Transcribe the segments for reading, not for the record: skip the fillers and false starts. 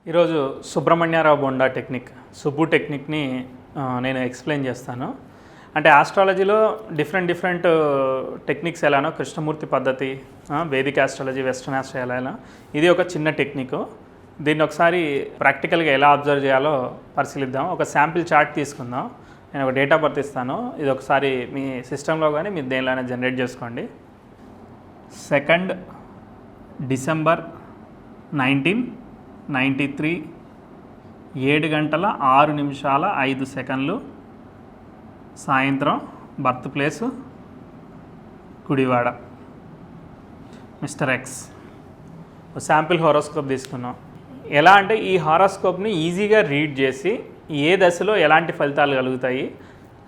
ఈరోజు సుబ్రహ్మణ్యారావు బొండా టెక్నిక్ సుబ్బు టెక్నిక్ని నేను ఎక్స్ప్లెయిన్ చేస్తాను. అంటే ఆస్ట్రాలజీలో డిఫరెంట్ టెక్నిక్స్ ఎలానో కృష్ణమూర్తి పద్ధతి, వేదిక ఆస్ట్రాలజీ, వెస్ట్రన్ ఆస్ట్రాలజీ ఎలా ఇది ఒక చిన్న టెక్నిక్. దీన్ని ఒకసారి ప్రాక్టికల్గా ఎలా అబ్జర్వ్ చేయాలో పరిశీలిద్దాం. ఒక శాంపిల్ చార్ట్ తీసుకుందాం. నేను ఒక డేట్ ఆఫ్ బర్త్ ఇస్తాను. ఇది ఒకసారి మీ సిస్టంలో కానీ మీరు దేనిలోనే జనరేట్ చేసుకోండి. 2 డిసెంబర్ 1993 7:06 సాయంత్రం. Birth place Gudivada. Mister X. Sample horoscope తీసుకున్నాం. ఎలా అంటే ఈ హారోస్కోప్ని ఈజీగా రీడ్ చేసి ఏ దశలో ఎలాంటి ఫలితాలు కలుగుతాయి,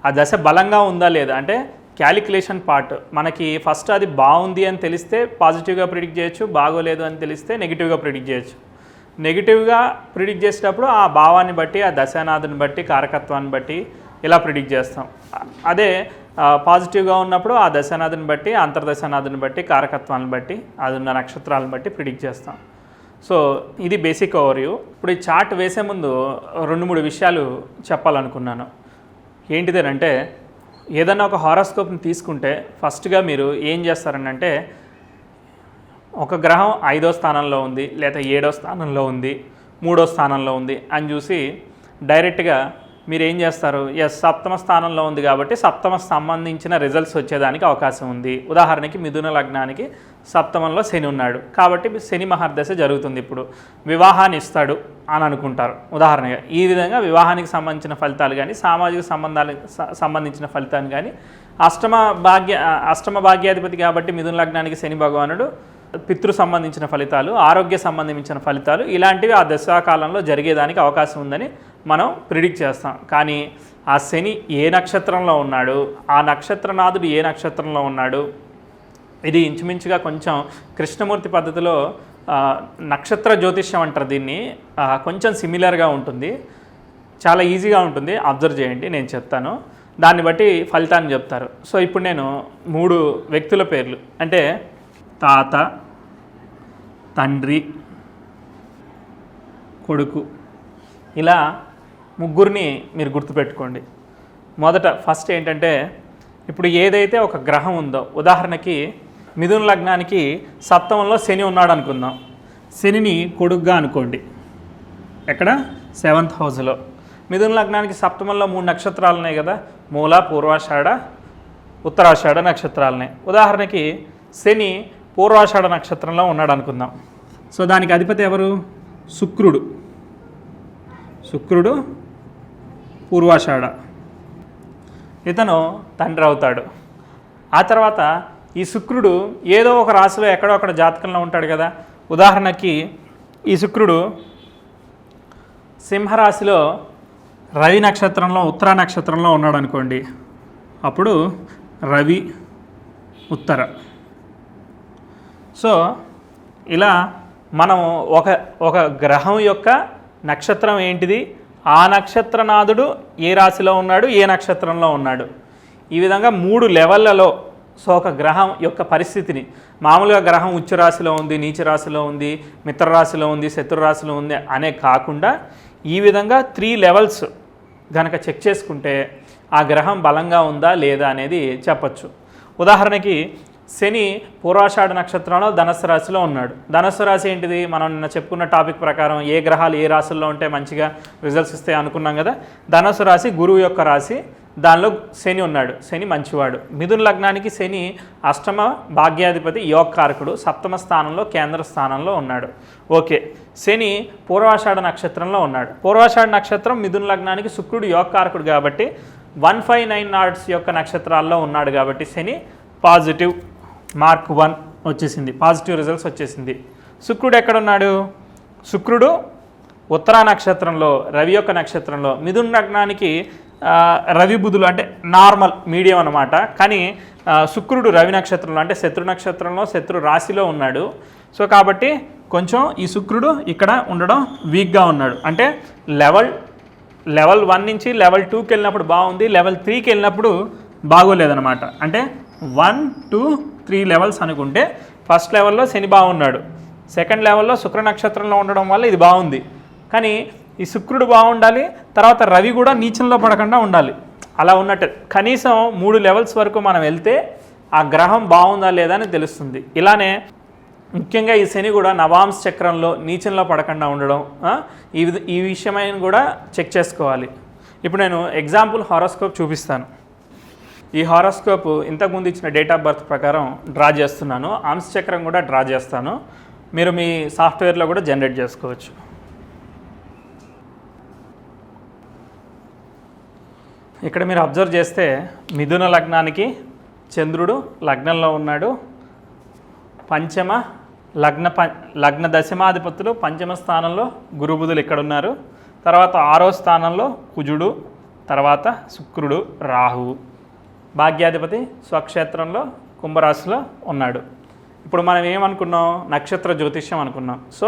ఆ దశ బలంగా ఉందా లేదా అంటే క్యాలిక్యులేషన్ పార్ట్. మనకి ఫస్ట్ అది బాగుంది అని తెలిస్తే పాజిటివ్గా ప్రిడిక్ట్ చేయొచ్చు, బాగోలేదు అని తెలిస్తే నెగిటివ్గా ప్రిడిక్ట్ చేయొచ్చు. నెగిటివ్గా ప్రిడిక్ట్ చేసేటప్పుడు ఆ భావాన్ని బట్టి, ఆ దశానాథుని బట్టి, కారకత్వాన్ని బట్టి ఇలా ప్రిడిక్ట్ చేస్తాం. అదే పాజిటివ్గా ఉన్నప్పుడు ఆ దశానాథుని బట్టి, అంతర్దశానాథుని బట్టి, కారకత్వాన్ని బట్టి, అది ఉన్న నక్షత్రాలను బట్టి ప్రిడిక్ట్ చేస్తాం. సో ఇది బేసిక్ ఓవర్వ్యూ. ఇప్పుడు ఈ చార్ట్ వేసే ముందు 2-3 విషయాలు చెప్పాలనుకున్నాను. ఏంటిదేనంటే, ఏదన్నా ఒక హారోస్కోప్ని తీసుకుంటే ఫస్ట్గా మీరు ఏం చేస్తారనంటే, ఒక గ్రహం 5వ స్థానంలో ఉంది, లేదా 7వ స్థానంలో ఉంది, 3వ స్థానంలో ఉంది అని చూసి డైరెక్ట్గా మీరు ఏం చేస్తారు, సప్తమ స్థానంలో ఉంది కాబట్టి సప్తమ సంబంధించిన రిజల్ట్స్ వచ్చేదానికి అవకాశం ఉంది. ఉదాహరణకి మిథున లగ్నానికి సప్తమంలో శని ఉన్నాడు కాబట్టి శని మహర్దశ జరుగుతుంది, ఇప్పుడు వివాహాన్ని ఇస్తాడు అని అనుకుంటారు ఉదాహరణగా. ఈ విధంగా వివాహానికి సంబంధించిన ఫలితాలు కానీ, సామాజిక సంబంధాలకు సంబంధించిన ఫలితాన్ని కానీ, అష్టమ భాగ్యాధిపతి కాబట్టి మిథున లగ్నానికి శని భగవానుడు పితృ సంబంధించిన ఫలితాలు, ఆరోగ్య సంబంధించిన ఫలితాలు, ఇలాంటివి ఆ దశాకాలంలో జరిగేదానికి అవకాశం ఉందని మనం ప్రిడిక్ట్ చేస్తాం. కానీ ఆ శని ఏ నక్షత్రంలో ఉన్నాడు, ఆ నక్షత్రనాథుడు ఏ నక్షత్రంలో ఉన్నాడు, ఇది ఇంచుమించుగా కొంచెం కృష్ణమూర్తి పద్ధతిలో నక్షత్ర జ్యోతిష్యం అంటారు దీన్ని, కొంచెం సిమిలర్గా ఉంటుంది. చాలా ఈజీగా ఉంటుంది, అబ్జర్వ్ చేయండి, నేను చెప్తాను. దాన్ని బట్టి ఫలితాన్ని చెప్తారు. సో ఇప్పుడు నేను 3 వ్యక్తుల పేర్లు అంటే తాత, తండ్రి, కొడుకు, ఇలా ముగ్గురిని మీరు గుర్తుపెట్టుకోండి. ఫస్ట్ ఏంటంటే, ఇప్పుడు ఏదైతే ఒక గ్రహం ఉందో, ఉదాహరణకి మిథున లగ్నానికి సప్తమంలో శని ఉన్నాడు అనుకుందాం. శనిని కొడుకుగా అనుకోండి. ఎక్కడ? 7th హౌస్లో. మిథున లగ్నానికి సప్తమంలో 3 నక్షత్రాలు ఉన్నాయి కదా, మూల, పూర్వాషాఢ, ఉత్తరాషాఢ నక్షత్రాలున్నాయి. ఉదాహరణకి శని పూర్వాషాఢ నక్షత్రంలో ఉన్నాడు అనుకుందాం. సో దానికి అధిపతి ఎవరు? శుక్రుడు పూర్వాషాఢ, ఇతను తండ్రి అవుతాడు. ఆ తర్వాత ఈ శుక్రుడు ఏదో ఒక రాశిలో ఎక్కడో అక్కడ జాతకంలో ఉంటాడు కదా. ఉదాహరణకి ఈ శుక్రుడు సింహరాశిలో రవి నక్షత్రంలో, ఉత్తర నక్షత్రంలో ఉన్నాడు అనుకోండి. అప్పుడు రవి ఉత్తర. సో ఇలా మనం ఒక గ్రహం యొక్క నక్షత్రం ఏంటిది, ఆ నక్షత్రనాథుడు ఏ రాశిలో ఉన్నాడు, ఏ నక్షత్రంలో ఉన్నాడు, ఈ విధంగా 3 లెవెల్లలో. సో ఒక గ్రహం యొక్క పరిస్థితిని, మామూలుగా గ్రహం ఉచ్చ రాశిలో ఉంది, నీచ రాశిలో ఉంది, మిత్రరాశిలో ఉంది, శత్రురాశిలో ఉంది అనే కాకుండా ఈ విధంగా 3 లెవెల్స్ కనుక చెక్ చేసుకుంటే ఆ గ్రహం బలంగా ఉందా లేదా అనేది చెప్పచ్చు. ఉదాహరణకి శని పూర్వాషాఢ నక్షత్రంలో ధనస్సు రాశిలో ఉన్నాడు. ధనస్సు రాశి ఏంటిది, మనం నిన్న చెప్పుకున్న టాపిక్ ప్రకారం ఏ గ్రహాలు ఏ రాశుల్లో ఉంటే మంచిగా రిజల్ట్స్ ఇస్తాయి అనుకున్నాం కదా. ధనస్సు రాశి గురువు యొక్క రాశి, దానిలో శని ఉన్నాడు, శని మంచివాడు. మిథున లగ్నానికి శని అష్టమ భాగ్యాధిపతి, యోగకారకుడు, సప్తమ స్థానంలో కేంద్ర స్థానంలో ఉన్నాడు. ఓకే, శని పూర్వాషాఢ నక్షత్రంలో ఉన్నాడు. పూర్వాషాఢ నక్షత్రం మిథున లగ్నానికి శుక్రుడు యోగకారకుడు కాబట్టి 159 నాట్స్ యొక్క నక్షత్రాల్లో ఉన్నాడు కాబట్టి శని పాజిటివ్, మార్క్ 1 వచ్చేసింది, పాజిటివ్ రిజల్ట్స్ వచ్చేసింది. శుక్రుడు ఎక్కడున్నాడు? శుక్రుడు ఉత్తరా నక్షత్రంలో, రవి యొక్క నక్షత్రంలో. మిథున లగ్నానికి రవి బుధులు అంటే నార్మల్ మీడియం అన్నమాట. కానీ శుక్రుడు రవి నక్షత్రంలో అంటే శత్రు నక్షత్రంలో, శత్రు రాశిలో ఉన్నాడు. సో కాబట్టి కొంచెం ఈ శుక్రుడు ఇక్కడ ఉండడం వీక్గా ఉన్నాడు. అంటే లెవెల్ 1 నుంచి లెవెల్ 2కి వెళ్ళినప్పుడు బాగుంది, లెవెల్ 3కి వెళ్ళినప్పుడు బాగోలేదన్నమాట. అంటే 1, 2, 3 లెవెల్స్ అనుకుంటే ఫస్ట్ లెవెల్లో శని బాగున్నాడు, సెకండ్ లెవెల్లో శుక్ర నక్షత్రంలో ఉండడం వల్ల ఇది బాగుంది, కానీ ఈ శుక్రుడు బాగుండాలి, తర్వాత రవి కూడా నీచంలో పడకుండా ఉండాలి. అలా ఉన్నట్టు కనీసం 3 లెవెల్స్ వరకు మనం వెళ్తే ఆ గ్రహం బాగుందా లేదా అని తెలుస్తుంది. ఇలానే ముఖ్యంగా ఈ శని కూడా నవాంశ చక్రంలో నీచంలో పడకుండా ఉండడం, ఈ విషయమైన కూడా చెక్ చేసుకోవాలి. ఇప్పుడు నేను ఎగ్జాంపుల్ హారోస్కోప్ చూపిస్తాను. ఈ హారోస్కోప్ ఇంతకుముందు ఇచ్చిన డేట్ ఆఫ్ బర్త్ ప్రకారం డ్రా చేస్తున్నాను. అంశ చక్రం కూడా డ్రా చేస్తాను. మీరు మీ సాఫ్ట్వేర్లో కూడా జనరేట్ చేసుకోవచ్చు. ఇక్కడ మీరు అబ్జర్వ్ చేస్తే మిథున లగ్నానికి చంద్రుడు లగ్నంలో ఉన్నాడు. పంచమ లగ్న దశమాధిపతులు పంచమ స్థానంలో గురుబుధులు ఇక్కడ ఉన్నారు. తర్వాత 6వ స్థానంలో కుజుడు, తర్వాత శుక్రుడు, రాహువు. భాగ్యాధిపతి స్వక్షేత్రంలో కుంభరాశిలో ఉన్నాడు. ఇప్పుడు మనం ఏమనుకున్నాం, నక్షత్ర జ్యోతిష్యం అనుకున్నాం. సో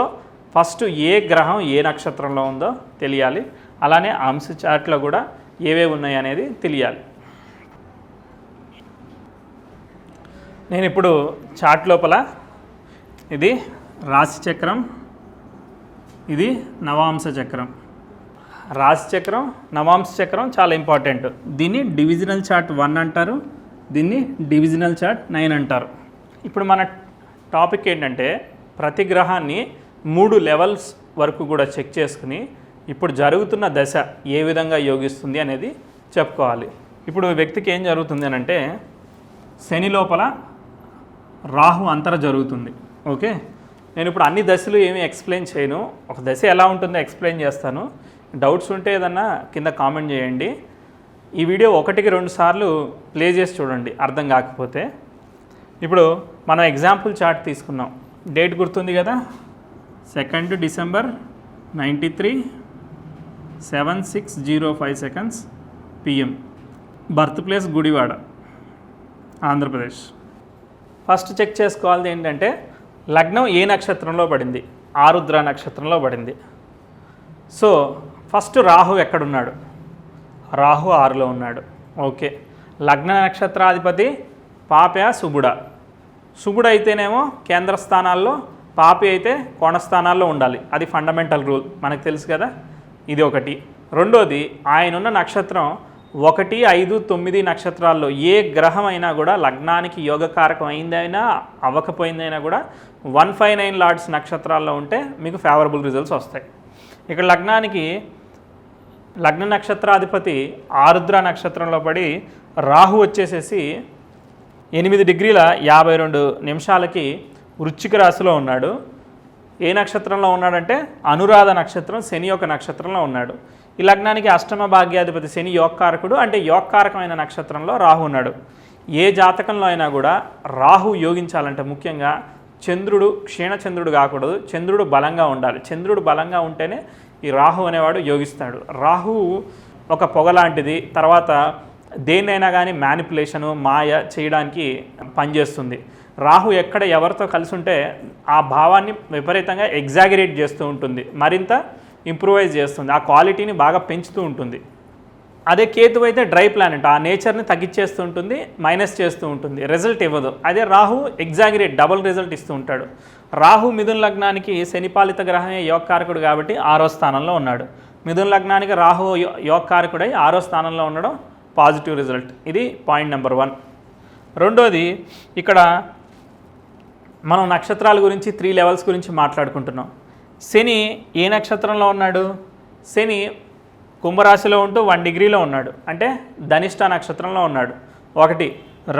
ఫస్ట్ ఏ గ్రహం ఏ నక్షత్రంలో ఉందో తెలియాలి. అలానే అంశ చార్ట్లో కూడా ఏవేవి ఉన్నాయి అనేది తెలియాలి. నేను ఇప్పుడు చార్ట్ లోపల ఇది రాశి చక్రం, ఇది నవాంశ చక్రం. రాశి చక్రం, నవాంశ చక్రం చాలా ఇంపార్టెంట్. దీన్ని డివిజనల్ చార్ట్ 1 అంటారు, దీన్ని డివిజనల్ చార్ట్ 9 అంటారు. ఇప్పుడు మన టాపిక్ ఏంటంటే ప్రతి గ్రహాన్ని 3 లెవెల్స్ వరకు కూడా చెక్ చేసుకుని ఇప్పుడు జరుగుతున్న దశ ఏ విధంగా యోగిస్తుంది అనేది చెప్పుకోవాలి. ఇప్పుడు వ్యక్తికి ఏం జరుగుతుంది అని అంటే శని లోపల రాహు అంతర జరుగుతుంది. ఓకే, నేను ఇప్పుడు అన్ని దశలు ఏమీ ఎక్స్ప్లెయిన్ చేయను, ఒక దశ ఎలా ఉంటుందో ఎక్స్ప్లెయిన్ చేస్తాను. డౌట్స్ ఉంటే ఏదన్నా కింద కామెంట్ చేయండి. ఈ వీడియో 1కి 2 సార్లు ప్లే చేసి చూడండి అర్థం కాకపోతే. ఇప్పుడు మనం ఎగ్జాంపుల్ చార్ట్ తీసుకున్నాం. డేట్ గుర్తుంది కదా, 2 December 93 7:06:05 PM. Birth place Gudivada, Andhra Pradesh. First check చేసుకోవాల్సింది ఏంటంటే లగ్నం ఏ నక్షత్రంలో పడింది, ఆరుద్ర నక్షత్రంలో పడింది. సో ఫస్ట్ రాహు ఎక్కడున్నాడు, రాహు 6లో ఉన్నాడు. ఓకే, లగ్న నక్షత్రాధిపతి పాప శుభుడ. శుభుడు అయితేనేమో కేంద్ర స్థానాల్లో, పాపి అయితే కోణ స్థానాల్లో ఉండాలి. అది ఫండమెంటల్ రూల్, మనకు తెలుసు కదా. ఇది ఒకటి. రెండోది, ఆయన ఉన్న నక్షత్రం 1, 5, 9 నక్షత్రాల్లో ఏ గ్రహం అయినా కూడా లగ్నానికి యోగకారకం అయిందైనా అవ్వకపోయిందైనా కూడా 159 లార్డ్స్ నక్షత్రాల్లో ఉంటే మీకు ఫేవరబుల్ రిజల్ట్స్ వస్తాయి. ఇక్కడ లగ్నానికి లగ్న నక్షత్రాధిపతి ఆరుద్ర నక్షత్రంలో పడి రాహు వచ్చేసేసి 8:52 వృశ్చిక రాశిలో ఉన్నాడు. ఏ నక్షత్రంలో ఉన్నాడంటే అనురాధ నక్షత్రం, శని యొక్క నక్షత్రంలో ఉన్నాడు. ఈ లగ్నానికి అష్టమ భాగ్యాధిపతి శని యోగకారకుడు, అంటే యోగకారకమైన నక్షత్రంలో రాహు ఉన్నాడు. ఏ జాతకంలో అయినా కూడా రాహు యోగించాలంటే ముఖ్యంగా చంద్రుడు క్షీణచంద్రుడు కాకూడదు, చంద్రుడు బలంగా ఉండాలి. చంద్రుడు బలంగా ఉంటేనే ఈ రాహు అనేవాడు యోగిస్తాడు. రాహు ఒక పొగ లాంటిది, తర్వాత దేన్నైనా కానీ మ్యానిపులేషను మాయ చేయడానికి పనిచేస్తుంది. రాహు ఎక్కడ ఎవరితో కలిసి ఉంటే ఆ భావాన్ని విపరీతంగా ఎగ్జాగరేట్ చేస్తూ ఉంటుంది, మరింత ఇంప్రూవైజ్ చేస్తుంది, ఆ క్వాలిటీని బాగా పెంచుతూ ఉంటుంది. అదే కేతు అయితే డ్రై ప్లానెట్, ఆ నేచర్ని తగ్గించేస్తూ ఉంటుంది, మైనస్ చేస్తూ ఉంటుంది, రిజల్ట్ ఇవ్వదు. అదే రాహు ఎగ్జాగరేట్, డబుల్ రిజల్ట్ ఇస్తూ ఉంటాడు. రాహు మిథున లగ్నానికి శనిపాలిత గ్రహమే యోగకారకుడు కాబట్టి 6వ స్థానంలో ఉన్నాడు. మిథున లగ్నానికి రాహు యోగకారకుడై 6వ స్థానంలో ఉండడం పాజిటివ్ రిజల్ట్. ఇది పాయింట్ నెంబర్ 1. రెండోది, ఇక్కడ మనం నక్షత్రాల గురించి 3 లెవెల్స్ గురించి మాట్లాడుకుంటున్నాం. శని ఏ నక్షత్రంలో ఉన్నాడు, శని కుంభరాశిలో ఉంటూ 1 డిగ్రీలో ఉన్నాడు, అంటే ధనిష్ట నక్షత్రంలో ఉన్నాడు. ఒకటి,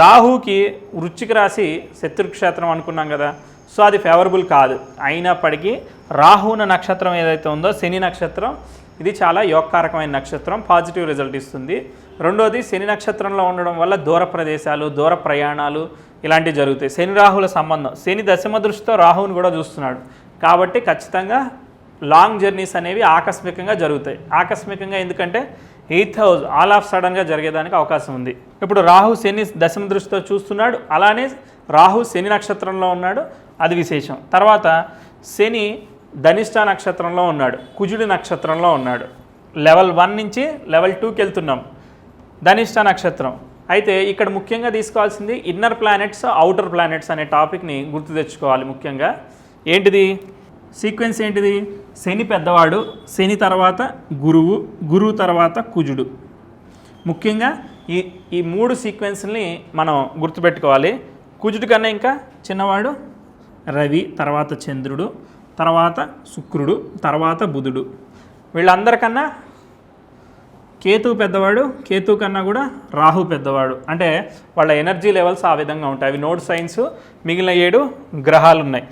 రాహుకి వృశ్చిక రాశి శత్రుక్షేత్రం అనుకున్నాం కదా, సో అది ఫేవరబుల్ కాదు. అయినప్పటికీ రాహున నక్షత్రం ఏదైతే ఉందో శని నక్షత్రం, ఇది చాలా యోగకారకమైన నక్షత్రం, పాజిటివ్ రిజల్ట్ ఇస్తుంది. రెండోది, శని నక్షత్రంలో ఉండడం వల్ల దూర ప్రదేశాలు, దూర ప్రయాణాలు ఇలాంటివి జరుగుతాయి. శని రాహుల సంబంధం, శని దశమ దృష్టితో రాహుని కూడా చూస్తున్నాడు కాబట్టి ఖచ్చితంగా లాంగ్ జర్నీస్ అనేవి ఆకస్మికంగా జరుగుతాయి. ఆకస్మికంగా ఎందుకంటే 8th హౌస్ ఆల్ ఆఫ్ సడన్గా జరిగేదానికి అవకాశం ఉంది. ఇప్పుడు రాహు శని దశమ దృష్టితో చూస్తున్నాడు, అలానే రాహు శని నక్షత్రంలో ఉన్నాడు, అది విశేషం. తర్వాత శని ధనిష్ట నక్షత్రంలో ఉన్నాడు, కుజుడి నక్షత్రంలో ఉన్నాడు. లెవెల్ 1 నుంచి లెవెల్ 2కి వెళ్తున్నాం, ధనిష్ట నక్షత్రం. అయితే ఇక్కడ ముఖ్యంగా తీసుకోవాల్సింది ఇన్నర్ ప్లానెట్స్, అవుటర్ ప్లానెట్స్ అనే టాపిక్ని గుర్తు తెచ్చుకోవాలి. ముఖ్యంగా ఏంటిది, సీక్వెన్స్ ఏంటిది? శని పెద్దవాడు, శని తర్వాత గురువు, గురువు తర్వాత కుజుడు. ముఖ్యంగా ఈ 3 సీక్వెన్స్ని మనం గుర్తుపెట్టుకోవాలి. కుజుడి కన్నా ఇంకా చిన్నవాడు రవి, తర్వాత చంద్రుడు, తర్వాత శుక్రుడు, తర్వాత బుధుడు. వీళ్ళందరికన్నా కేతువు పెద్దవాడు, కేతువు కన్నా కూడా రాహు పెద్దవాడు. అంటే వాళ్ళ ఎనర్జీ లెవెల్స్ ఆ విధంగా ఉంటాయి. అవి నోడ్ సైన్స్. మిగిలిన 7 గ్రహాలు ఉన్నాయి.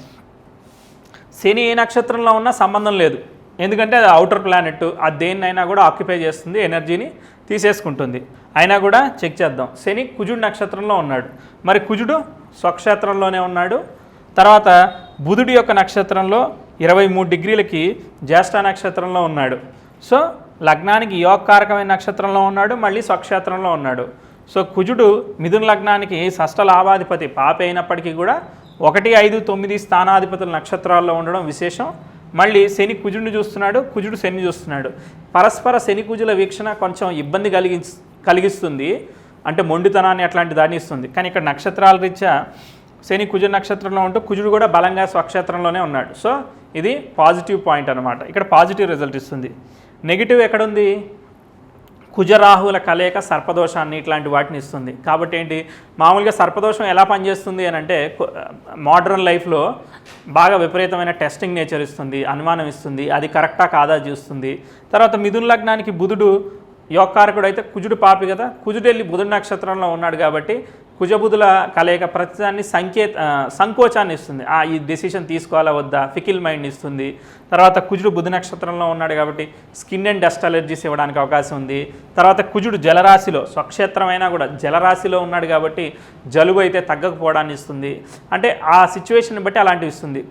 శని ఏ నక్షత్రంలో ఉన్నా సంబంధం లేదు, ఎందుకంటే అది అవుటర్ ప్లానెట్. అది దేన్నైనా కూడా ఆక్యుపై చేస్తుంది, ఎనర్జీని తీసేసుకుంటుంది. అయినా కూడా చెక్ చేద్దాం. శని కుజుడు నక్షత్రంలో ఉన్నాడు, మరి కుజుడు స్వక్షేత్రంలోనే ఉన్నాడు. తర్వాత బుధుడి యొక్క నక్షత్రంలో 23 డిగ్రీలకి జ్యేష్ఠ నక్షత్రంలో ఉన్నాడు. సో లగ్నానికి యోగకారకమైన నక్షత్రంలో ఉన్నాడు, మళ్ళీ స్వక్షేత్రంలో ఉన్నాడు. సో కుజుడు మిథున లగ్నానికి షష్ఠ లాభాధిపతి పాప అయినప్పటికీ కూడా 1, 5, 9 స్థానాధిపతుల నక్షత్రాల్లో ఉండడం విశేషం. మళ్ళీ శని కుజుడిని చూస్తున్నాడు, కుజుడు శని చూస్తున్నాడు. పరస్పర శని కుజుల వీక్షణ కొంచెం ఇబ్బంది కలిగిస్తుంది, అంటే మొండితనాన్ని అట్లాంటి దాన్ని ఇస్తుంది. కానీ ఇక్కడ నక్షత్రాల రీత్యా శని కుజ నక్షత్రంలో ఉంటూ కుజుడు కూడా బలంగా స్వక్షేత్రంలోనే ఉన్నాడు. సో ఇది పాజిటివ్ పాయింట్ అనమాట. ఇక్కడ పాజిటివ్ రిజల్ట్ ఇస్తుంది. నెగిటివ్ ఎక్కడుంది? కుజరాహువుల కలయిక సర్పదోషాన్ని ఇట్లాంటి వాటిని ఇస్తుంది. కాబట్టి ఏంటి, మామూలుగా సర్పదోషం ఎలా పనిచేస్తుంది అని అంటే మోడర్న్ లైఫ్లో బాగా విపరీతమైన టెస్టింగ్ నేచర్ ఇస్తుంది, అనుమానం ఇస్తుంది, అది కరెక్టా కాదా చూస్తుంది. తర్వాత మిథున లగ్నానికి బుధుడు యోగకారకుడు అయితే కుజుడు పాపి కదా, కుజుడు వెళ్ళి బుధుడు నక్షత్రంలో ఉన్నాడు కాబట్టి కుజబుధుల కలయిక ప్రతిదాన్ని సంకోచాన్ని ఇస్తుంది. ఈ డెసిషన్ తీసుకోవాలా వద్దా, ఫికిల్ మైండ్ ఇస్తుంది. తర్వాత కుజుడు బుధ నక్షత్రంలో ఉన్నాడు కాబట్టి స్కిన్ అండ్ డస్ట్ అలర్జీస్ ఇవ్వడానికి అవకాశం ఉంది. తర్వాత కుజుడు జలరాశిలో, స్వక్షేత్రమైనా కూడా జలరాశిలో ఉన్నాడు కాబట్టి జలుబు అయితే తగ్గకపోవడాన్ని ఇస్తుంది. అంటే ఆ సిచ్యువేషన్ బట్టి అలాంటివి ఇస్తుంది.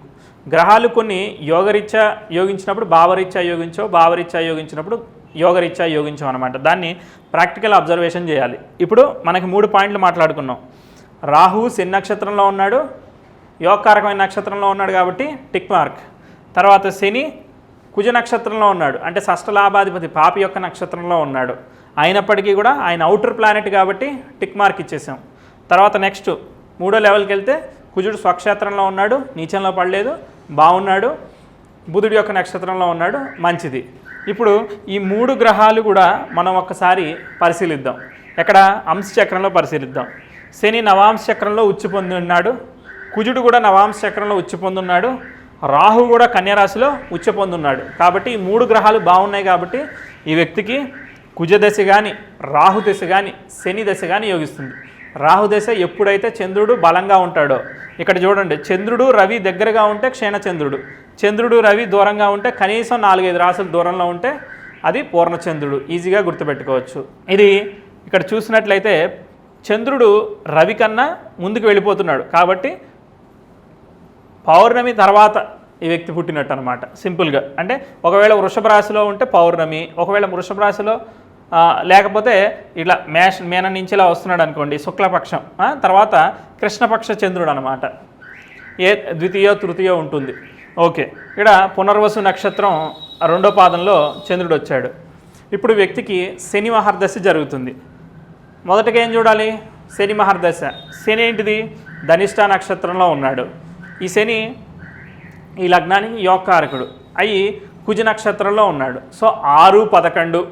గ్రహాలు కొన్ని యోగరీత్యా యోగించినప్పుడు భావరీత్యా యోగించవు, భావరీత్యా యోగించినప్పుడు యోగరీత్యా యోగించం అనమాట. దాన్ని ప్రాక్టికల్ అబ్జర్వేషన్ చేయాలి. ఇప్పుడు మనకి 3 పాయింట్లు మాట్లాడుకున్నాం. రాహువు శని నక్షత్రంలో ఉన్నాడు, యోగకారకమైన నక్షత్రంలో ఉన్నాడు కాబట్టి టిక్ మార్క్. తర్వాత శని కుజ నక్షత్రంలో ఉన్నాడు, అంటే షష్ఠ లాభాధిపతి పాపి యొక్క నక్షత్రంలో ఉన్నాడు. అయినప్పటికీ కూడా ఆయన అవుటర్ ప్లానెట్ కాబట్టి టిక్ మార్క్ ఇచ్చేసాం. తర్వాత నెక్స్ట్ 3వ లెవెల్కి వెళ్తే కుజుడు స్వక్షేత్రంలో ఉన్నాడు, నీచంలో పడలేదు, బాగున్నాడు. బుధుడి యొక్క నక్షత్రంలో ఉన్నాడు, మంచిది. ఇప్పుడు ఈ 3 గ్రహాలు కూడా మనం ఒక్కసారి పరిశీలిద్దాం. ఎక్కడ? అంశచక్రంలో పరిశీలిద్దాం. శని నవాంశ చక్రంలో ఉచ్చి పొంది ఉన్నాడు, కుజుడు కూడా నవాంశ చక్రంలో ఉచ్చి పొందున్నాడు, రాహు కూడా కన్యారాశిలో ఉచ్చి పొందున్నాడు. కాబట్టి ఈ 3 గ్రహాలు బాగున్నాయి కాబట్టి ఈ వ్యక్తికి కుజ దశ కానీ, రాహు దశ కానీ, శని దశ కానీ యోగిస్తుంది. రాహు దశ ఎప్పుడైతే చంద్రుడు బలంగా ఉంటాడో, ఇక్కడ చూడండి, చంద్రుడు రవి దగ్గరగా ఉంటే క్షీణచంద్రుడు, చంద్రుడు రవి దూరంగా ఉంటే కనీసం 4-5 రాసులు దూరంలో ఉంటే అది పూర్ణచంద్రుడు. ఈజీగా గుర్తుపెట్టుకోవచ్చు. ఇది ఇక్కడ చూసినట్లయితే చంద్రుడు రవి కన్నా ముందుకు వెళ్ళిపోతున్నాడు కాబట్టి పౌర్ణమి తర్వాత ఈ వ్యక్తి పుట్టినట్టు అనమాట. సింపుల్గా అంటే ఒకవేళ వృషభ రాశిలో ఉంటే పౌర్ణమి, ఒకవేళ వృషభ రాశిలో లేకపోతే ఇట్లా మేన నుంచి ఇలా వస్తున్నాడు అనుకోండి శుక్లపక్షం, తర్వాత కృష్ణపక్ష చంద్రుడు అనమాట. ద్వితీయ తృతీయ ఉంటుంది. ఓకే, ఇక్కడ పునర్వసు నక్షత్రం 2వ పాదంలో చంద్రుడు వచ్చాడు. ఇప్పుడు వ్యక్తికి శని మహర్దశ జరుగుతుంది. మొదటగా ఏం చూడాలి? శని మహర్దశ. శని ఏంటిది? ధనిష్ట నక్షత్రంలో ఉన్నాడు. ఈ శని ఈ లగ్నానికి యోగకారకుడు అయ్యి కుజ నక్షత్రంలో ఉన్నాడు. సో 6, 11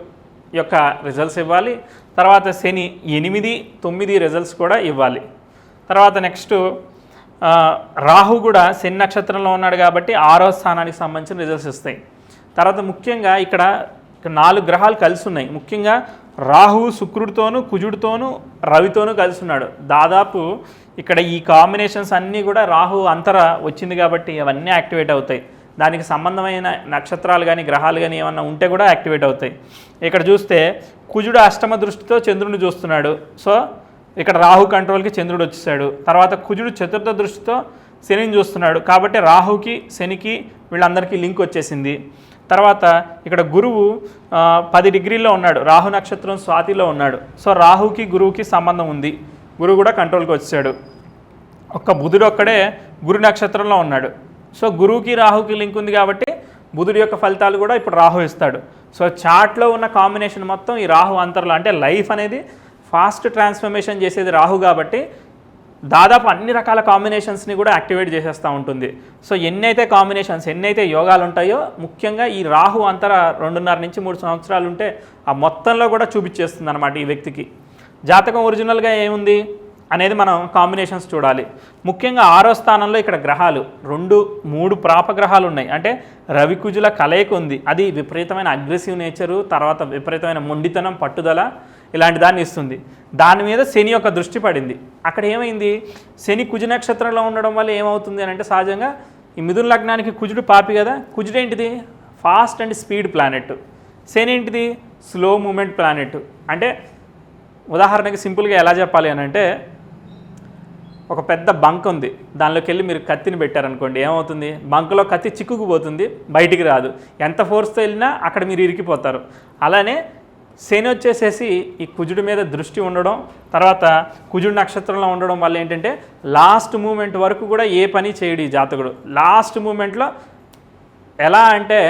యొక్క రిజల్ట్స్ ఇవ్వాలి. తర్వాత శని 8, 9 రిజల్ట్స్ కూడా ఇవ్వాలి. తర్వాత నెక్స్ట్ రాహు కూడా శని నక్షత్రంలో ఉన్నాడు కాబట్టి 6వ స్థానానికి సంబంధించిన రిజల్ట్స్ ఇస్తాయి. తర్వాత ముఖ్యంగా ఇక్కడ 4 గ్రహాలు కలిసి ఉన్నాయి. ముఖ్యంగా రాహువు శుక్రుడితోనూ కుజుడితోనూ రవితోనూ కలిసి ఉన్నాడు. దాదాపు ఇక్కడ ఈ కాంబినేషన్స్ అన్నీ కూడా రాహు అంతర వచ్చింది కాబట్టి అవన్నీ యాక్టివేట్ అవుతాయి. దానికి సంబంధమైన నక్షత్రాలు కానీ గ్రహాలు కానీ ఏమన్నా ఉంటే కూడా యాక్టివేట్ అవుతాయి. ఇక్కడ చూస్తే కుజుడు అష్టమ దృష్టితో చంద్రుడిని చూస్తున్నాడు. సో ఇక్కడ రాహు కంట్రోల్కి చంద్రుడు వచ్చేసాడు. తర్వాత కుజుడు చతుర్థ దృష్టితో శనిని చూస్తున్నాడు కాబట్టి రాహుకి శనికి వీళ్ళందరికీ లింక్ వచ్చేసింది. తర్వాత ఇక్కడ గురువు 10 డిగ్రీల్లో ఉన్నాడు, రాహు నక్షత్రం స్వాతిలో ఉన్నాడు. సో రాహుకి గురువుకి సంబంధం ఉంది, గురువు కూడా కంట్రోల్కి వచ్చాడు. ఒక్క బుధుడు ఒక్కడే గురు నక్షత్రంలో ఉన్నాడు. సో గురువుకి రాహుకి లింక్ ఉంది కాబట్టి బుధుడి యొక్క ఫలితాలు కూడా ఇప్పుడు రాహు ఇస్తాడు. సో చార్ట్లో ఉన్న కాంబినేషన్ మొత్తం ఈ రాహు అంతర్లో, అంటే లైఫ్ అనేది ఫాస్ట్ ట్రాన్స్ఫర్మేషన్ చేసేది రాహు కాబట్టి దాదాపు అన్ని రకాల కాంబినేషన్స్ని కూడా యాక్టివేట్ చేసేస్తూ ఉంటుంది. సో ఎన్నైతే కాంబినేషన్స్, ఎన్నైతే యోగాలు ఉంటాయో ముఖ్యంగా ఈ రాహు అంతర 2.5 నుంచి 3 సంవత్సరాలు ఉంటే ఆ మొత్తంలో కూడా చూపించేస్తుంది అనమాట ఈ వ్యక్తికి. జాతకం ఒరిజినల్గా ఏముంది అనేది మనం కాంబినేషన్స్ చూడాలి. ముఖ్యంగా 6వ స్థానంలో ఇక్కడ గ్రహాలు 3 ప్రాపగ్రహాలు ఉన్నాయి. అంటే రవి కుజుల కలయిక ఉంది. అది విపరీతమైన అగ్రెసివ్ నేచరు, తర్వాత విపరీతమైన మొండితనం, పట్టుదల ఇలాంటి దాన్ని ఇస్తుంది. దాని మీద శని యొక్క దృష్టి పడింది. అక్కడ ఏమైంది, శని కుజ నక్షత్రంలో ఉండడం వల్ల ఏమవుతుంది అని అంటే సహజంగా ఈ మిథున లగ్నానికి కుజుడు పాపి కదా. కుజుడు ఏంటిది, ఫాస్ట్ అండ్ స్పీడ్ ప్లానెట్. శని ఏంటిది, స్లో మూమెంట్ ప్లానెట్. అంటే ఉదాహరణకి సింపుల్గా ఎలా చెప్పాలి అని అంటే, ఒక పెద్ద బంక్ ఉంది, దానిలోకి వెళ్ళి మీరు కత్తిని పెట్టారనుకోండి, ఏమవుతుంది, బంకులో కత్తి చిక్కుకుపోతుంది, బయటికి రాదు. ఎంత ఫోర్స్తో వెళ్ళినా అక్కడ మీరు ఇరికిపోతారు. అలానే శని వచ్చేసేసి ఈ కుజుడి మీద దృష్టి ఉండడం, తర్వాత కుజుడు నక్షత్రంలో ఉండడం వల్ల ఏంటంటే లాస్ట్ మూమెంట్ వరకు కూడా ఏ పని చేయడు ఈ జాతకుడు. లాస్ట్ మూమెంట్లో ఎలా అంటే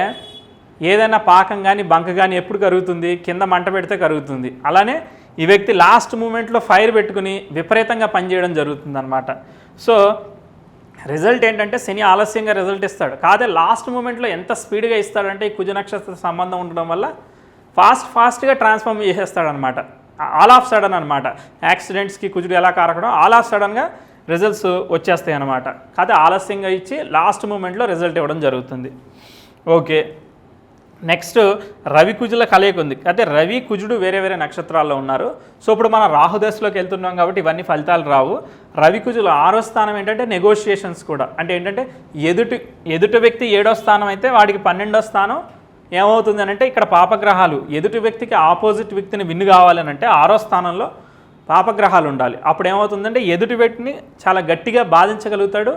ఏదైనా పాకం కానీ బంక కానీ ఎప్పుడు కరుగుతుంది, కింద మంట పెడితే కరుగుతుంది. అలానే ఈ వ్యక్తి లాస్ట్ మూమెంట్లో ఫైర్ పెట్టుకుని విపరీతంగా పనిచేయడం జరుగుతుంది అనమాట. సో రిజల్ట్ ఏంటంటే శని ఆలస్యంగా రిజల్ట్ ఇస్తాడు, కాదే లాస్ట్ మూమెంట్లో ఎంత స్పీడ్గా ఇస్తాడంటే ఈ కుజ నక్షత్ర సంబంధం ఉండడం వల్ల ఫాస్ట్గా ట్రాన్స్ఫార్మ్ చేసేస్తాడనమాట. ఆల్ ఆఫ్ సడన్ అనమాట. యాక్సిడెంట్స్కి కుజుడు ఎలా కారకడం, ఆల్ ఆఫ్ సడన్గా రిజల్ట్స్ వచ్చేస్తాయి అనమాట. కాదే ఆలస్యంగా ఇచ్చి లాస్ట్ మూమెంట్లో రిజల్ట్ ఇవ్వడం జరుగుతుంది. ఓకే, నెక్స్ట్ రవి కుజుల కలయిక ఉంది. అయితే రవి కుజుడు వేరే వేరే నక్షత్రాల్లో ఉన్నారు. సో ఇప్పుడు మనం రాహుదశలోకి వెళ్తున్నాం కాబట్టి ఇవన్నీ ఫలితాలు రావు. రవి కుజుల 6వ స్థానం ఏంటంటే నెగోషియేషన్స్ కూడా. అంటే ఏంటంటే ఎదుటి వ్యక్తి 7వ స్థానం అయితే వాడికి 12వ స్థానం ఏమవుతుంది అని అంటే ఇక్కడ పాపగ్రహాలు ఎదుటి వ్యక్తికి ఆపోజిట్ వ్యక్తిని విన్ కావాలని అంటే 6వ స్థానంలో పాపగ్రహాలు ఉండాలి. అప్పుడు ఏమవుతుందంటే ఎదుటి వ్యక్తిని చాలా గట్టిగా బాధించగలుగుతాడు,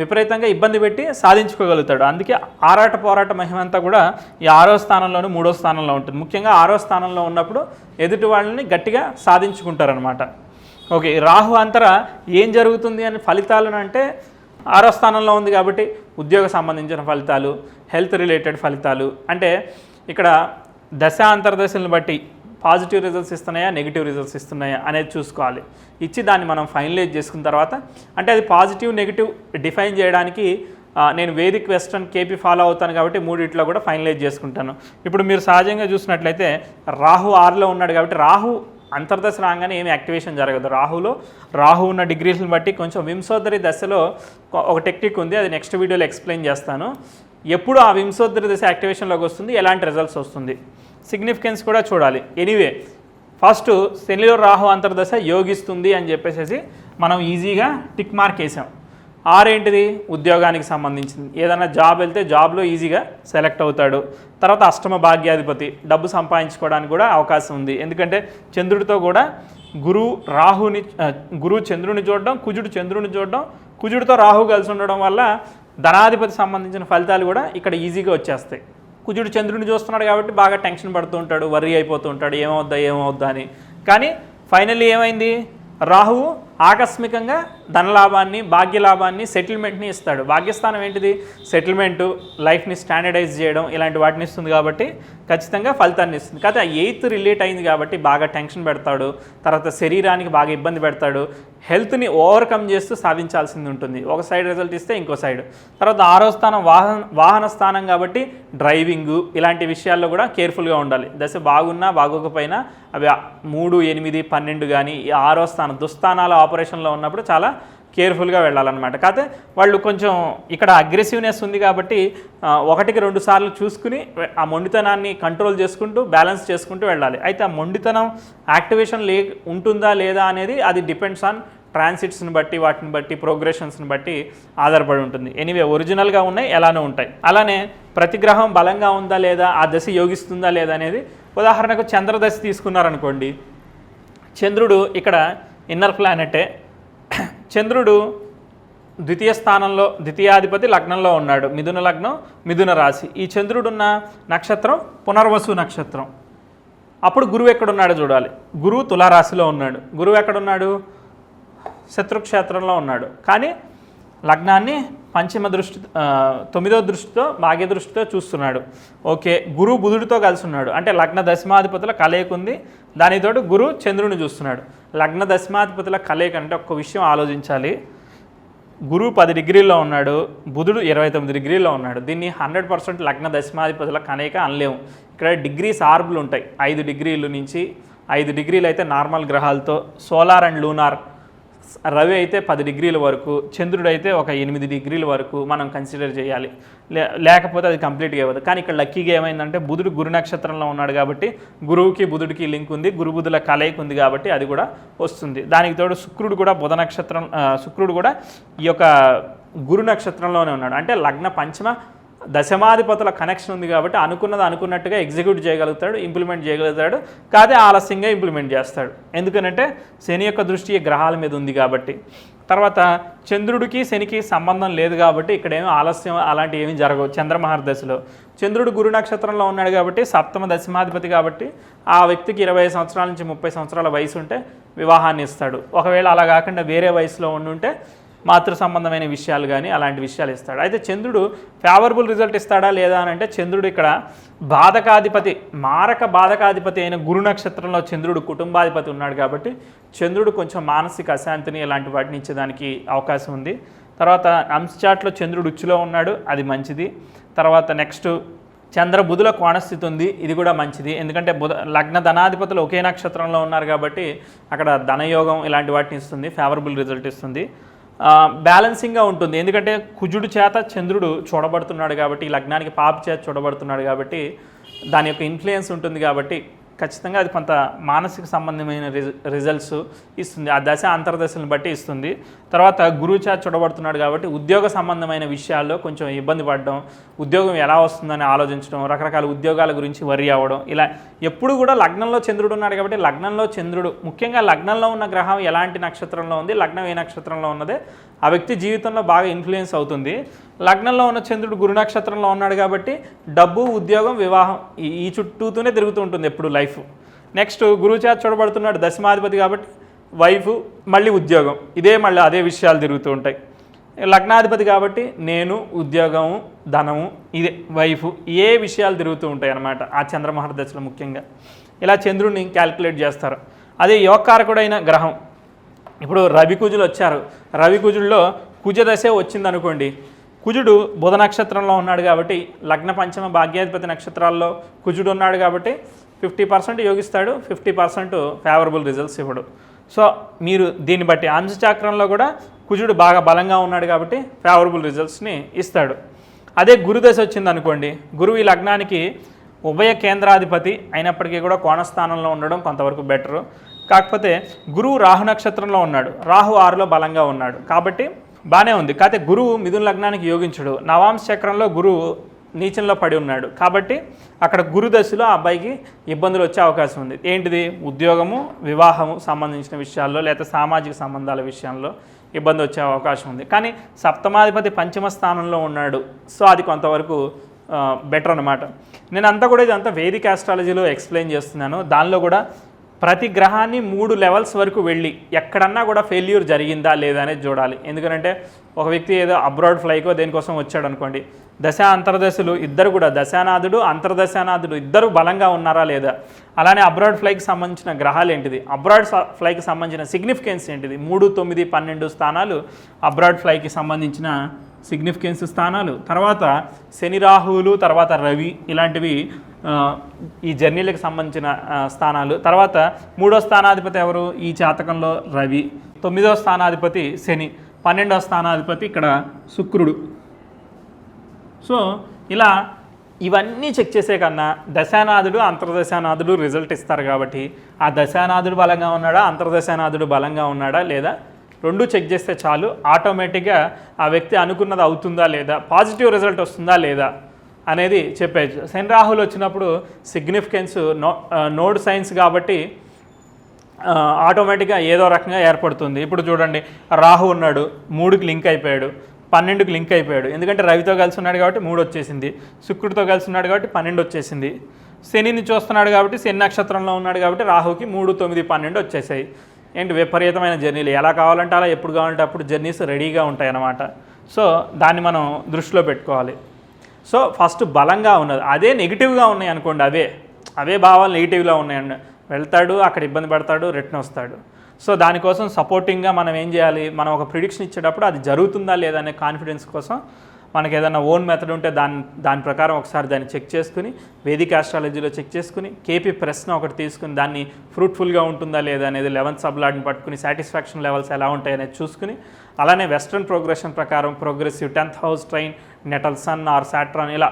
విపరీతంగా ఇబ్బంది పెట్టి సాధించుకోగలుగుతాడు. అందుకే ఆరాట పోరాట మహిమంతా కూడా ఈ 6వ స్థానంలోనూ 3వ స్థానంలో ఉంటుంది. ముఖ్యంగా 6వ స్థానంలో ఉన్నప్పుడు ఎదుటి వాళ్ళని గట్టిగా సాధించుకుంటారనమాట. ఓకే, రాహు అంతర ఏం జరుగుతుంది అని ఫలితాలను అంటే 6వ స్థానంలో ఉంది కాబట్టి ఉద్యోగ సంబంధించిన ఫలితాలు, హెల్త్ రిలేటెడ్ ఫలితాలు, అంటే ఇక్కడ దశ అంతర్దశలను బట్టి పాజిటివ్ రిజల్ట్స్ ఇస్తున్నాయా, నెగిటివ్ రిజల్ట్స్ ఇస్తున్నాయా అనేది చూసుకోవాలి. ఇచ్చి దాన్ని మనం ఫైనలైజ్ చేసుకున్న తర్వాత అంటే అది పాజిటివ్ నెగిటివ్ డిఫైన్ చేయడానికి నేను వేదిక్ వెస్టర్న్ కేపీ ఫాలో అవుతాను కాబట్టి మూడిట్లో కూడా ఫైనలైజ్ చేసుకుంటాను. ఇప్పుడు మీరు సహజంగా చూసినట్లయితే రాహు 6లో ఉన్నాడు కాబట్టి రాహు అంతర్దశ రాగానే ఏమి యాక్టివేషన్ జరగదు. రాహు ఉన్న డిగ్రీస్ని బట్టి కొంచెం వింశోత్తరి దశలో ఒక టెక్నిక్ ఉంది, అది నెక్స్ట్ వీడియోలో ఎక్స్ప్లెయిన్ చేస్తాను. ఎప్పుడు ఆ వింశోత్తరి దశ యాక్టివేషన్లోకి వస్తుంది, ఎలాంటి రిజల్ట్స్ వస్తుంది, సిగ్నిఫికెన్స్ కూడా చూడాలి. ఎనీవే ఫస్ట్ శనిలో రాహు అంతర్దశ యోగిస్తుంది అని చెప్పేసి మనం ఈజీగా టిక్ మార్క్ వేసాం. 6 ఏంటిది, ఉద్యోగానికి సంబంధించింది. ఏదైనా జాబ్ వెళ్తే జాబ్లో ఈజీగా సెలెక్ట్ అవుతాడు. తర్వాత అష్టమ భాగ్యాధిపతి, డబ్బు సంపాదించుకోవడానికి కూడా అవకాశం ఉంది. ఎందుకంటే చంద్రుడితో కూడా గురువు చంద్రుని చూడడం, కుజుడు చంద్రుని చూడడం, కుజుడితో రాహు కలిసి ఉండడం వల్ల ధనాధిపతి సంబంధించిన ఫలితాలు కూడా ఇక్కడ ఈజీగా వచ్చేస్తాయి. కుజుడు చంద్రుని చూస్తున్నాడు కాబట్టి బాగా టెన్షన్ పడుతూ ఉంటాడు, వర్రీ అయిపోతూ ఉంటాడు, ఏమవుద్దా అని. కానీ ఫైనల్లీ ఏమైంది, రాహువు ఆకస్మికంగా ధనలాభాన్ని, భాగ్యలాభాన్ని, సెటిల్మెంట్ని ఇస్తాడు. భాగ్యస్థానం ఏంటిది, సెటిల్మెంటు, లైఫ్ని స్టాండర్డైజ్ చేయడం, ఇలాంటి వాటిని ఇస్తుంది కాబట్టి ఖచ్చితంగా ఫలితాన్ని ఇస్తుంది. కాకపోతే ఆ 8th రిలేట్ అయింది కాబట్టి బాగా టెన్షన్ పెడతాడు, తర్వాత శరీరానికి బాగా ఇబ్బంది పెడతాడు, హెల్త్ని ఓవర్కమ్ చేస్తూ సాధించాల్సింది ఉంటుంది. ఒక సైడ్ రిజల్ట్ ఇస్తే ఇంకో సైడ్. తర్వాత 6వ స్థానం వాహన స్థానం కాబట్టి డ్రైవింగు ఇలాంటి విషయాల్లో కూడా కేర్ఫుల్గా ఉండాలి. దశ బాగున్నా బాగోకపోయినా అవి 3, 8, 12 కానీ ఈ 6వ స్థానం దుస్థానాల ఆపరేషన్లో ఉన్నప్పుడు చాలా కేర్ఫుల్గా వెళ్ళాలన్నమాట. కాకపోతే వాళ్ళు కొంచెం ఇక్కడ అగ్రెసివ్నెస్ ఉంది కాబట్టి 1కి 2 సార్లు చూసుకుని ఆ మొండితనాన్ని కంట్రోల్ చేసుకుంటూ బ్యాలెన్స్ చేసుకుంటూ వెళ్ళాలి. అయితే ఆ మొండితనం యాక్టివేషన్ ఉంటుందా లేదా అనేది అది డిపెండ్స్ ఆన్ ట్రాన్సిట్స్ని బట్టి, వాటిని బట్టి, ప్రోగ్రెషన్స్ని బట్టి ఆధారపడి ఉంటుంది. ఎనీవే ఒరిజినల్గా ఉన్నాయి, ఎలానో ఉంటాయి. అలానే ప్రతి గ్రహం బలంగా ఉందా లేదా, ఆ దశ యోగిస్తుందా లేదా అనేది, ఉదాహరణకు చంద్రదశ తీసుకున్నారనుకోండి, చంద్రుడు ఇక్కడ ఇన్నర్ ప్లానెటే. చంద్రుడు ద్వితీయ స్థానంలో, ద్వితీయాధిపతి లగ్నంలో ఉన్నాడు, మిథున లగ్నం, మిథున రాశి. ఈ చంద్రుడున్న నక్షత్రం పునర్వసు నక్షత్రం. అప్పుడు గురువు ఎక్కడున్నాడో చూడాలి. గురువు తులారాశిలో ఉన్నాడు. గురువు ఎక్కడున్నాడు, శత్రుక్షేత్రంలో ఉన్నాడు. కానీ లగ్నాన్ని పంచమ దృష్టి 9వ దృష్టితో భాగ్య దృష్టితో చూస్తున్నాడు. ఓకే, గురువు బుధుడితో కలిసి ఉన్నాడు, అంటే లగ్న దశమాధిపతుల కలయిక ఉంది. దానితోటి గురు చంద్రుని చూస్తున్నాడు. లగ్న దశమాధిపతుల కలయిక అంటే ఒక్క విషయం ఆలోచించాలి. గురువు 10 డిగ్రీల్లో ఉన్నాడు, బుధుడు 29 డిగ్రీల్లో ఉన్నాడు. దీన్ని 100% లగ్న దశమాధిపతుల కలయిక అనలేము. ఇక్కడ డిగ్రీస్ ఆర్బులు ఉంటాయి. 5 డిగ్రీల నుంచి 5 డిగ్రీలు అయితే నార్మల్ గ్రహాలతో, సోలార్ అండ్ లూనార్, రవి అయితే 10 డిగ్రీల వరకు, చంద్రుడు అయితే ఒక 8 డిగ్రీల వరకు మనం కన్సిడర్ చేయాలి. లేకపోతే అది కంప్లీట్గా ఇవ్వదు. కానీ ఇక్కడ లక్కీగా ఏమైందంటే బుధుడు గురు నక్షత్రంలో ఉన్నాడు కాబట్టి గురువుకి బుధుడికి లింక్ ఉంది, గురు బుధుల కలయిక ఉంది కాబట్టి అది కూడా వస్తుంది. దానికి తోడు శుక్రుడు కూడా బుధ నక్షత్రం, శుక్రుడు కూడా ఈ యొక్క గురు నక్షత్రంలోనే ఉన్నాడు. అంటే లగ్న పంచమ దశమాధిపతుల కనెక్షన్ ఉంది కాబట్టి అనుకున్నది అనుకున్నట్టుగా ఎగ్జిక్యూట్ చేయగలుగుతాడు, ఇంప్లిమెంట్ చేయగలుగుతాడు. కాదే ఆలస్యంగా ఇంప్లిమెంట్ చేస్తాడు. ఎందుకనంటే శని యొక్క దృష్టి గ్రహాల మీద ఉంది కాబట్టి. తర్వాత చంద్రుడికి శనికి సంబంధం లేదు కాబట్టి ఇక్కడ ఏమీ ఆలస్యం అలాంటివి ఏమీ జరగవు. చంద్రమహర్దశలో చంద్రుడు గురు నక్షత్రంలో ఉన్నాడు కాబట్టి సప్తమ దశమాధిపతి కాబట్టి ఆ వ్యక్తికి 20 సంవత్సరాల నుంచి 30 సంవత్సరాల వయసు ఉంటే వివాహాన్ని ఇస్తాడు. ఒకవేళ అలా కాకుండా వేరే వయసులో ఉండుంటే మాతృ సంబంధమైన విషయాలు కానీ అలాంటి విషయాలు ఇస్తాడు. అయితే చంద్రుడు ఫేవరబుల్ రిజల్ట్ ఇస్తాడా లేదా అని అంటే చంద్రుడు ఇక్కడ బాధకాధిపతి, మారక బాధకాధిపతి అయిన గురు నక్షత్రంలో చంద్రుడు కుటుంబాధిపతి ఉన్నాడు కాబట్టి చంద్రుడు కొంచెం మానసిక అశాంతిని ఇలాంటి వాటిని ఇచ్చేదానికి అవకాశం ఉంది. తర్వాత అంశచాట్లో చంద్రుడు ఉచ్చులో ఉన్నాడు, అది మంచిది. తర్వాత నెక్స్ట్ చంద్ర బుధుల కోణస్థితి ఉంది, ఇది కూడా మంచిది. ఎందుకంటే లగ్న ధనాధిపతులు ఒకే నక్షత్రంలో ఉన్నారు కాబట్టి అక్కడ ధనయోగం ఇలాంటి వాటిని ఇస్తుంది, ఫేవరబుల్ రిజల్ట్ ఇస్తుంది. బ్యాలెన్సింగ్గా ఉంటుంది. ఎందుకంటే కుజుడు చేత చంద్రుడు చూడబడుతున్నాడు కాబట్టి, ఈ లగ్నానికి పాప చేత చూడబడుతున్నాడు కాబట్టి దాని యొక్క ఇన్ఫ్లుయెన్స్ ఉంటుంది కాబట్టి ఖచ్చితంగా అది కొంత మానసిక సంబంధమైన రిజల్ట్స్ ఇస్తుంది. ఆ దశ అంతర్దశలను బట్టి ఇస్తుంది. తర్వాత గురువు చేత చూడబడుతున్నాడు కాబట్టి ఉద్యోగ సంబంధమైన విషయాల్లో కొంచెం ఇబ్బంది పడడం, ఉద్యోగం ఎలా వస్తుందని ఆలోచించడం, రకరకాల ఉద్యోగాల గురించి వర్రీ అవ్వడం, ఇలా ఎప్పుడు కూడా లగ్నంలో చంద్రుడు ఉన్నాడు కాబట్టి లగ్నంలో చంద్రుడు, ముఖ్యంగా లగ్నంలో ఉన్న గ్రహం ఎలాంటి నక్షత్రంలో ఉంది, లగ్నం ఏ నక్షత్రంలో ఉన్నదే ఆ వ్యక్తి జీవితంలో బాగా ఇన్ఫ్లుయెన్స్ అవుతుంది. లగ్నంలో ఉన్న చంద్రుడు గురు నక్షత్రంలో ఉన్నాడు కాబట్టి డబ్బు, ఉద్యోగం, వివాహం ఈ చుట్టూతూనే తిరుగుతూ ఉంటుంది ఎప్పుడు లైఫ్. నెక్స్ట్ గురువు చేత చూడబడుతున్నాడు దశమాధిపతి కాబట్టి వైఫ్, మళ్ళీ ఉద్యోగం, ఇదే మళ్ళీ అదే విషయాలు తిరుగుతూ ఉంటాయి. లగ్నాధిపతి కాబట్టి నేను, ఉద్యోగము, ధనము, ఇదే వైఫ్, ఏ విషయాలు తిరుగుతూ ఉంటాయి అన్నమాట ఆ చంద్రమహర్దశలో ముఖ్యంగా. ఇలా చంద్రుడిని క్యాల్కులేట్ చేస్తారు. అదే యోగకారకుడైన గ్రహం ఇప్పుడు రవికుజులు వచ్చారు. రవికుజుల్లో కుజదశే వచ్చిందనుకోండి, కుజుడు బుధ నక్షత్రంలో ఉన్నాడు కాబట్టి లగ్న పంచమ భాగ్యాధిపతి నక్షత్రాల్లో కుజుడు ఉన్నాడు కాబట్టి 50% యోగిస్తాడు, 50% ఫేవరబుల్ రిజల్ట్స్ ఇవ్వడు. సో మీరు దీన్ని బట్టి అంశచక్రంలో కూడా కుజుడు బాగా బలంగా ఉన్నాడు కాబట్టి ఫేవరబుల్ రిజల్ట్స్ని ఇస్తాడు. అదే గురుదశ వచ్చింది అనుకోండి, గురువు ఈ లగ్నానికి ఉభయ కేంద్రాధిపతి అయినప్పటికీ కూడా కోణస్థానంలో ఉండడం కొంతవరకు బెటరు. కాకపోతే గురువు రాహు నక్షత్రంలో ఉన్నాడు, రాహు 6లో బలంగా ఉన్నాడు కాబట్టి బాగానే ఉంది. కాకపోతే గురువు మిథున లగ్నానికి యోగించడు, నవాంశ చక్రంలో గురువు నీచంలో పడి ఉన్నాడు కాబట్టి అక్కడ గురు దశలో ఆ అబ్బాయికి ఇబ్బందులు వచ్చే అవకాశం ఉంది. ఏంటిది? ఉద్యోగము, వివాహము సంబంధించిన విషయాల్లో లేదా సామాజిక సంబంధాల విషయంలో ఇబ్బంది వచ్చే అవకాశం ఉంది. కానీ సప్తమాధిపతి పంచమ స్థానంలో ఉన్నాడు, సో అది కొంతవరకు బెటర్ అనమాట. నేను అంతా కూడా ఇదంతా వేదిక్ ఆస్ట్రాలజీలో ఎక్స్ప్లెయిన్ చేస్తున్నాను. దానిలో కూడా ప్రతి గ్రహాన్ని 3 లెవెల్స్ వరకు వెళ్ళి ఎక్కడన్నా కూడా ఫెయిల్యూర్ జరిగిందా లేదా అనేది చూడాలి. ఎందుకంటే ఒక వ్యక్తి ఏదో అబ్రాడ్ ఫ్లైకో దేనికోసం వచ్చాడు అనుకోండి, దశ అంతర్దశలు ఇద్దరు కూడా, దశానాథుడు అంతర్దశానాథుడు ఇద్దరు బలంగా ఉన్నారా లేదా, అలానే అబ్రాడ్ ఫ్లైకి సంబంధించిన గ్రహాలు ఏంటిది, అబ్రాడ్ ఫ్లైకి సంబంధించిన సిగ్నిఫికెన్స్ ఏంటిది, 3, 9, 12 స్థానాలు అబ్రాడ్ ఫ్లైకి సంబంధించిన సిగ్నిఫికెన్స్ స్థానాలు. తర్వాత శని రాహువులు, తర్వాత రవి, ఇలాంటివి ఈ జర్నీలకు సంబంధించిన స్థానాలు. తర్వాత 3వ స్థానాధిపతి ఎవరు ఈ జాతకంలో? రవి. 9వ స్థానాధిపతి శని, 12వ స్థానాధిపతి ఇక్కడ శుక్రుడు. సో ఇలా ఇవన్నీ చెక్ చేసే కన్నా దశానాథుడు అంతర్దశానాథుడు రిజల్ట్ ఇస్తారు కాబట్టి ఆ దశానాథుడు బలంగా ఉన్నాడా, అంతర్దశానాథుడు బలంగా ఉన్నాడా లేదా రెండు చెక్ చేస్తే చాలు. ఆటోమేటిక్గా ఆ వ్యక్తి అనుకున్నది అవుతుందా లేదా, పాజిటివ్ రిజల్ట్ వస్తుందా లేదా అనేది చెప్పేయచ్చు. శని రాహులు వచ్చినప్పుడు సిగ్నిఫికెన్స్ నోడ్ సైన్స్ కాబట్టి ఆటోమేటిక్గా ఏదో రకంగా ఏర్పడుతుంది. ఇప్పుడు చూడండి, రాహు ఉన్నాడు, 3కి లింక్ అయిపోయాడు, 12కి లింక్ అయిపోయాడు. ఎందుకంటే రవితో కలిసి ఉన్నాడు కాబట్టి 3 వచ్చేసింది, శుక్రుడితో కలిసి ఉన్నాడు కాబట్టి 12 వచ్చేసింది. శనిని చూస్తున్నాడు కాబట్టి శని నక్షత్రంలో ఉన్నాడు కాబట్టి రాహుకి 3, 9, 12 వచ్చేసాయి. ఏంటి విపరీతమైన జర్నీలు, ఎలా కావాలంటే అలా, ఎప్పుడు కావాలంటే అప్పుడు జర్నీస్ రెడీగా ఉంటాయి అన్నమాట. సో దాన్ని మనం దృష్టిలో పెట్టుకోవాలి. సో ఫస్ట్ బలంగా ఉన్నది, అదే నెగిటివ్గా ఉన్నాయి అనుకోండి, అవే భావాలు నెగిటివ్గా ఉన్నాయండి, వెళ్తాడు అక్కడ ఇబ్బంది పడతాడు, రిటర్న్ వస్తాడు. సో దానికోసం సపోర్టింగ్గా మనం ఏం చేయాలి, మనం ఒక ప్రిడిక్షన్ ఇచ్చేటప్పుడు అది జరుగుతుందా లేదా అనే కాన్ఫిడెన్స్ కోసం మనకి ఏదైనా ఓన్ మెథడ్ ఉంటే దాని ప్రకారం ఒకసారి దాన్ని చెక్ చేసుకుని, వేదిక ఆస్ట్రాలజీలో చెక్ చేసుకుని, కేపీ ప్రశ్న ఒకటి తీసుకుని దాన్ని ఫ్రూట్ఫుల్గా ఉంటుందా లేదా అనేది 11th సబ్లాడ్ని పట్టుకుని సాటిస్ఫాక్షన్ లెవెల్స్ ఎలా ఉంటాయి అనేది చూసుకుని, అలానే వెస్ట్రన్ ప్రోగ్రెషన్ ప్రకారం progressive 10th house trine, natal sun or Saturn ఇలా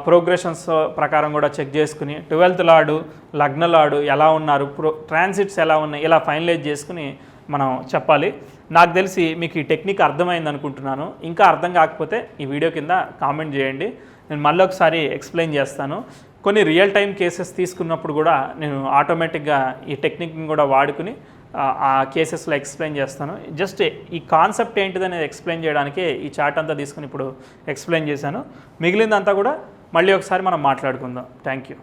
ప్రోగ్రెషన్స్ ప్రకారం కూడా చెక్ చేసుకుని, 12th లార్డు, లగ్న లార్డు ఎలా ఉన్నారు, ట్రాన్సిట్స్ ఎలా ఉన్నాయి, ఇలా ఫైనలైజ్ చేసుకుని మనం చెప్పాలి. నాకు తెలిసి మీకు ఈ టెక్నిక్ అర్థమైంది అనుకుంటున్నాను. ఇంకా అర్థం కాకపోతే ఈ వీడియో కింద కామెంట్ చేయండి, నేను మళ్ళీ ఒకసారి ఎక్స్ప్లెయిన్ చేస్తాను. కొన్ని రియల్ టైం కేసెస్ తీసుకున్నప్పుడు కూడా నేను ఆటోమేటిక్గా ఈ టెక్నిక్ని కూడా వాడుకుని ఆ కేసెస్లో ఎక్స్ప్లెయిన్ చేస్తాను. జస్ట్ ఈ కాన్సెప్ట్ ఏంటిది అనేది ఎక్స్ప్లెయిన్ చేయడానికే ఈ చార్ట్ అంతా తీసుకుని ఇప్పుడు ఎక్స్ప్లెయిన్ చేశాను. మిగిలిందంతా కూడా మళ్ళీ ఒకసారి మనం మాట్లాడుకుందాం. Thank you.